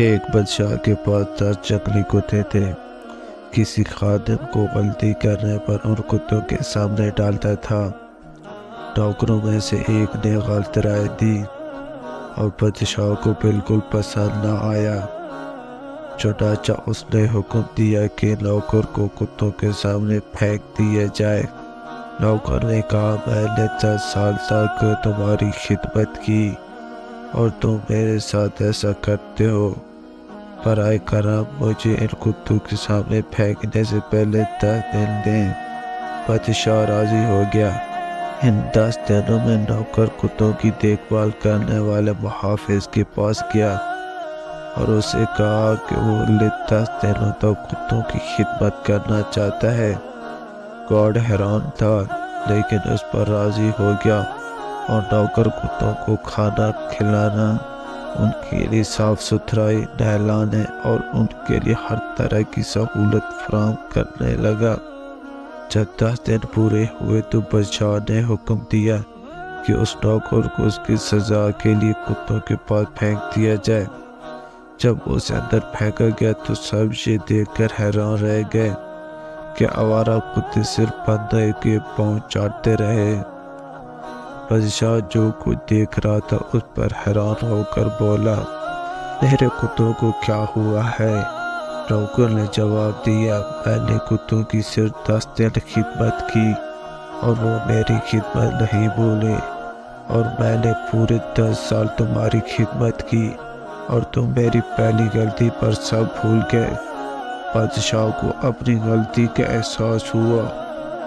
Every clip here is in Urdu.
ایک بادشاہ کے پاس 10 جنگلی کتے تھے۔ کسی خادم کو غلطی کرنے پر ان کتوں کے سامنے ڈالتا تھا۔ نوکروں میں سے ایک نے غلط رائے دی اور بادشاہ کو بالکل پسند نہ آیا۔ چنانچہ اس نے حکم دیا کہ نوکر کو کتوں کے سامنے پھینک دیا جائے۔ نوکر نے کہا، میں نے 10 سال تک تمہاری خدمت کی اور تم میرے ساتھ ایسا کرتے ہو۔ برائے کرم مجھے ان کتوں کے سامنے پھینکنے سے پہلے 10 دن دیں۔ بادشاہ راضی ہو گیا۔ ان 10 دنوں میں نوکر کتوں کی دیکھ بھال کرنے والے محافظ کے پاس گیا اور اسے کہا کہ وہ 10 دنوں تک کتوں کی خدمت کرنا چاہتا ہے۔ گارڈ حیران تھا لیکن اس پر راضی ہو گیا اور نوکر کتوں کو کھانا کھلانا، ان کے لیے صاف ستھرائی، نہلانے اور ان کے لیے ہر طرح کی سہولت فراہم کرنے لگا۔ جب 10 دن پورے ہوئے تو بادشاہ نے حکم دیا کہ اس نوکر کو اس کی سزا کے لیے کتوں کے پاس پھینک دیا جائے۔ جب اسے اندر پھینکا گیا تو سب یہ دیکھ کر حیران رہ گئے کہ آوارہ کتے صرف بندے کے پاؤں چاٹتے رہے۔ بادشاہ جو کچھ دیکھ رہا تھا اس پر حیران ہو کر بولا، میرے کتوں کو کیا ہوا ہے؟ نوکر نے جواب دیا، میں نے کتوں کی صرف 10 دن خدمت کی اور وہ میری خدمت نہیں بھولے، اور میں نے پورے 10 سال تمہاری خدمت کی اور تم میری پہلی غلطی پر سب بھول گئے۔ بادشاہ کو اپنی غلطی کا احساس ہوا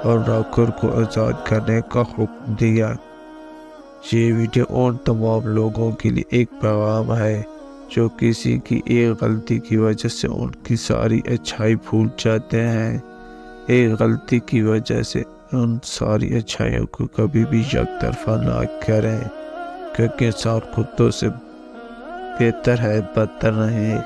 اور نوکر کو آزاد کرنے کا حکم دیا۔ یہ ویڈیو ان تمام لوگوں کے لیے ایک پیغام ہے جو کسی کی ایک غلطی کی وجہ سے ان کی ساری اچھائی بھول جاتے ہیں۔ ایک غلطی کی وجہ سے ان ساری اچھائیوں کو کبھی بھی یک طرفہ نہ کریں، کیونکہ انسان کتوں سے بہتر ہے، بدتر نہیں۔